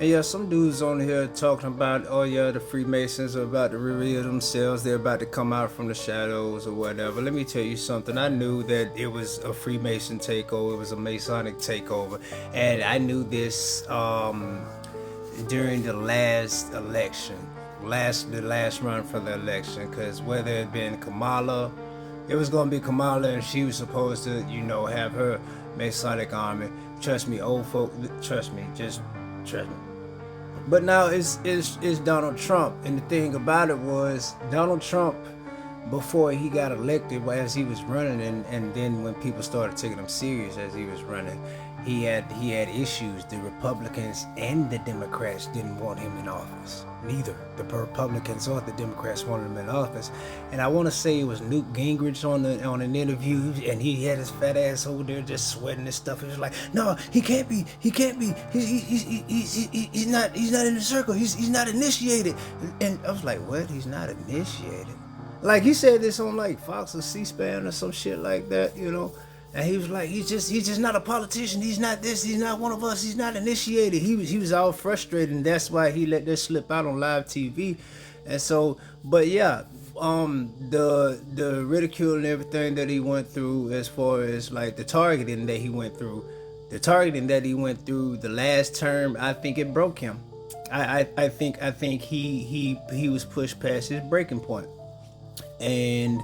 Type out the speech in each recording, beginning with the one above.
And yeah, some dudes on here talking about, oh yeah, the Freemasons are about to reveal themselves. They're about to come out from the shadows or whatever. Let me tell you something. I knew that it was a Freemason takeover. It was a Masonic takeover, and I knew this during the last election, the last run for the election, because whether it had been Kamala, it was gonna be Kamala, and she was supposed to, have her Masonic army. Trust me, old folk. Trust me, just trust me. But now it's Donald Trump, and the thing about it was Donald Trump, before he got elected, as he was running, and then when people started taking him serious as he was running, he had issues. The Republicans and the Democrats didn't want him in office. Neither the Republicans or the Democrats wanted him in office. And I want to say it was Newt Gingrich on an interview, and he had his fat ass over there just sweating and stuff. He was like, "No, he can't be. He's not in the circle. He's not initiated." And I was like, "What? He's not initiated?" Like he said this on like Fox or C-SPAN or some shit like that. And he was like, he's just not a politician. He's not this. He's not one of us. He's not initiated. He was all frustrated, and that's why he let this slip out on live TV. And so, but yeah, the ridicule and everything that he went through, as far as like the targeting that he went through, the last term, I think it broke him. I think he was pushed past his breaking point. And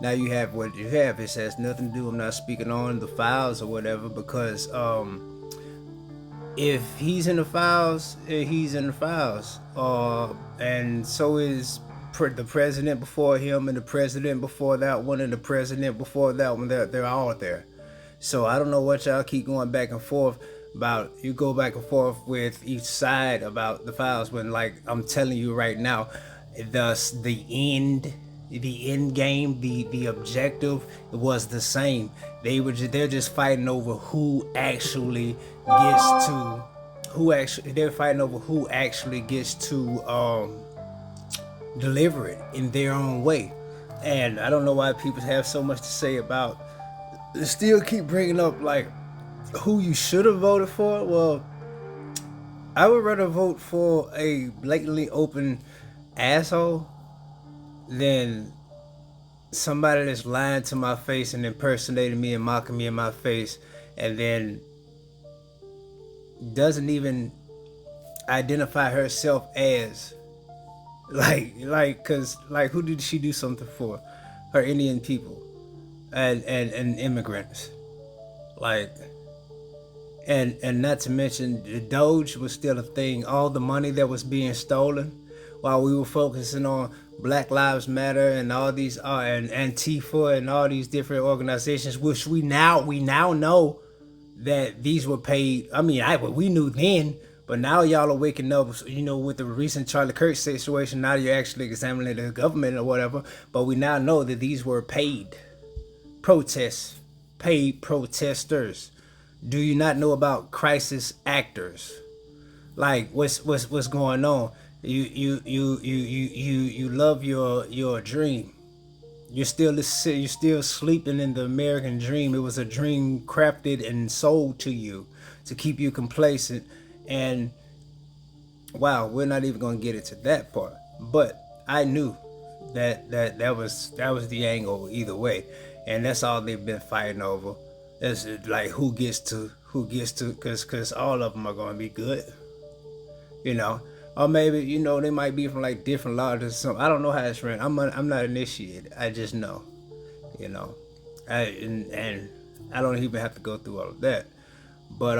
now you have what you have. It has nothing to do. I'm not speaking on the files or whatever, because if he's in the files, he's in the files. And so is the president before him, and the president before that one, and the president before that one. They're all there. So I don't know what y'all keep going back and forth about. You go back and forth with each side about the files, when, like, I'm telling you right now, the end game, the objective was the same. They're just fighting over who actually gets to deliver it in their own way. And I don't know why people have so much to say about, still keep bringing up like who you should have voted for. Well, I would rather vote for a blatantly open asshole than somebody that's lying to my face and impersonating me and mocking me in my face, and then doesn't even identify herself as cause like, who did she do something for? Her Indian people and immigrants, like, and not to mention the Doge was still a thing. All the money that was being stolen while we were focusing on Black Lives Matter and all these and Antifa and all these different organizations, which we now know that these were paid. I mean, we knew then, but now y'all are waking up, with the recent Charlie Kirk situation. Now you're actually examining the government or whatever, but we now know that these were paid protesters. Do you not know about crisis actors? Like, what's going on? You love your dream. You're still sleeping in the American dream. It was a dream crafted and sold to you to keep you complacent. And wow, we're not even gonna get into that part. But I knew that was the angle either way, and that's all they've been fighting over. It's like who gets to, because all of them are gonna be good, or maybe they might be from like different lodges or something. I don't know how it's ran. I'm not initiated. I just know, and I don't even have to go through all of that. But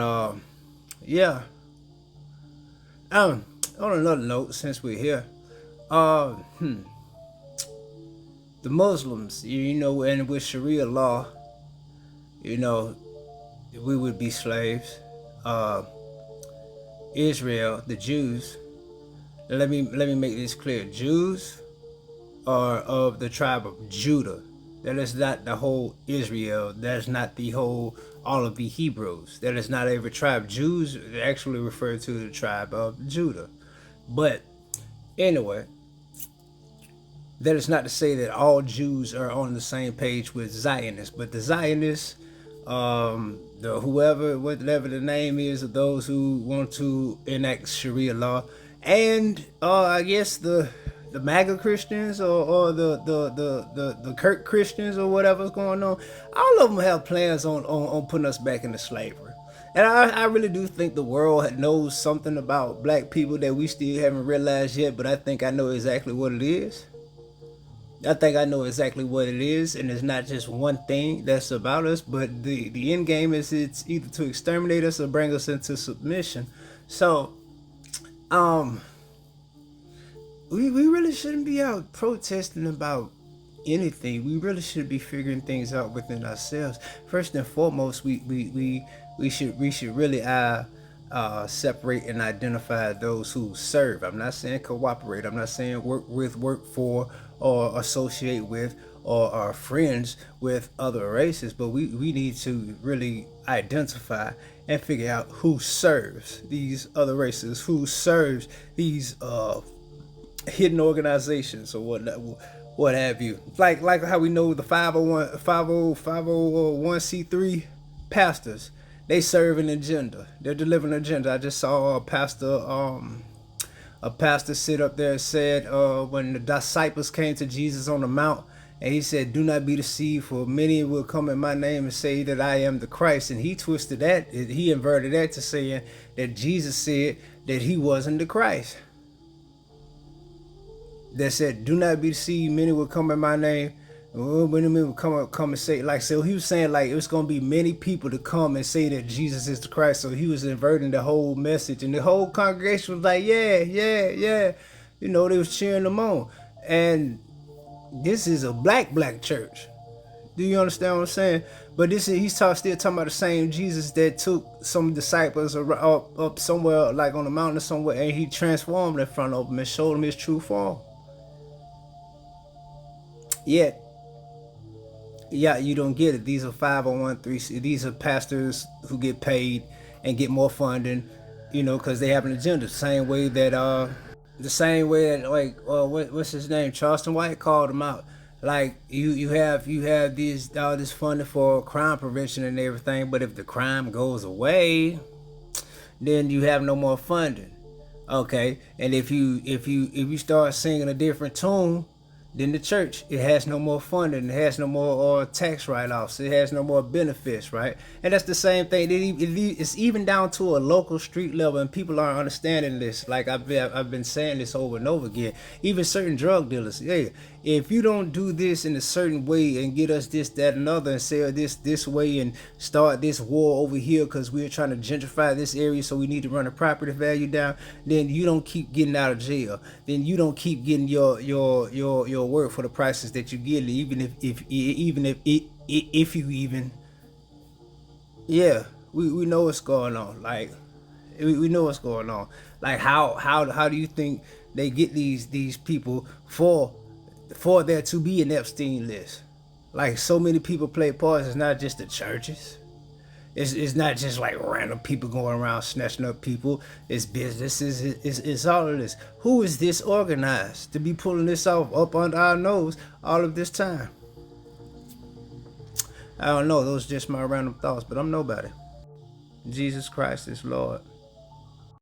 yeah. On another note, since we're here, the Muslims, and with Sharia law, we would be slaves. Israel, the Jews. Let me make this clear. Jews are of the tribe of Judah. That is not the whole Israel. That is not the whole, all of the Hebrews. That is not every tribe. Jews actually refer to the tribe of Judah. But anyway, that is not to say that all Jews are on the same page with Zionists. But the Zionists The whoever, whatever the name is, of those who want to enact Sharia law, and I guess the MAGA Christians, or the Kirk Christians, or whatever's going on. All of them have plans on putting us back into slavery. And I really do think the world knows something about black people that we still haven't realized yet, but I think I know exactly what it is. I think I know exactly what it is, and it's not just one thing that's about us, but the end game is it's either to exterminate us or bring us into submission. So, um, we really shouldn't be out protesting about anything. We really should be figuring things out within ourselves. First and foremost, we should really separate and identify those who serve. I'm not saying cooperate. I'm not saying work with, work for, or associate with, or are friends with other races. But we need to really identify and figure out who serves these other races, who serves these hidden organizations, or what have you. Like how we know the 501c3 pastors, they serve an agenda. They're delivering an agenda. I just saw a pastor sit up there and said, when the disciples came to Jesus on the mount, and he said, "Do not be deceived, for many will come in my name and say that I am the Christ." And he twisted that, he inverted that to saying that Jesus said that he wasn't the Christ. That said, "Do not be deceived, many will come in my name." Many will come and say, like, so he was saying like it was gonna be many people to come and say that Jesus is the Christ. So he was inverting the whole message, and the whole congregation was like, yeah, yeah, yeah. You know, they was cheering them on. And this is a black church. Do you understand what I'm saying? But this is still talking about the same Jesus that took some disciples up somewhere, like on the mountain or somewhere, and he transformed in front of them and showed them his true form. Yet, yeah, you don't get it. These are 501(c)(3). These are pastors who get paid and get more funding, because they have an agenda. The same way that like what's his name, Charleston White called him out. Like you have these all this funding for crime prevention and everything, but if the crime goes away, then you have no more funding. Okay, and if you start singing a different tune, then the church, it has no more funding, it has no more tax write-offs, it has no more benefits, right? And that's the same thing. It's even down to a local street level, and people aren't understanding this. Like I've been saying this over and over again. Even certain drug dealers, yeah, if you don't do this in a certain way and get us this, that, and other, and sell this way, and start this war over here because we're trying to gentrify this area, so we need to run the property value down, then you don't keep getting out of jail. Then you don't keep getting your work for the prices that you get, even if you even, yeah, we know what's going on. Like we know what's going on. Like how do you think they get these people for there to be an Epstein list? Like so many people play parts. It's not just the churches. It's not just like random people going around snatching up people. It's businesses. It's all of this. Who is this organized to be pulling this off up under our nose all of this time? I don't know. Those are just my random thoughts, but I'm nobody. Jesus Christ is Lord.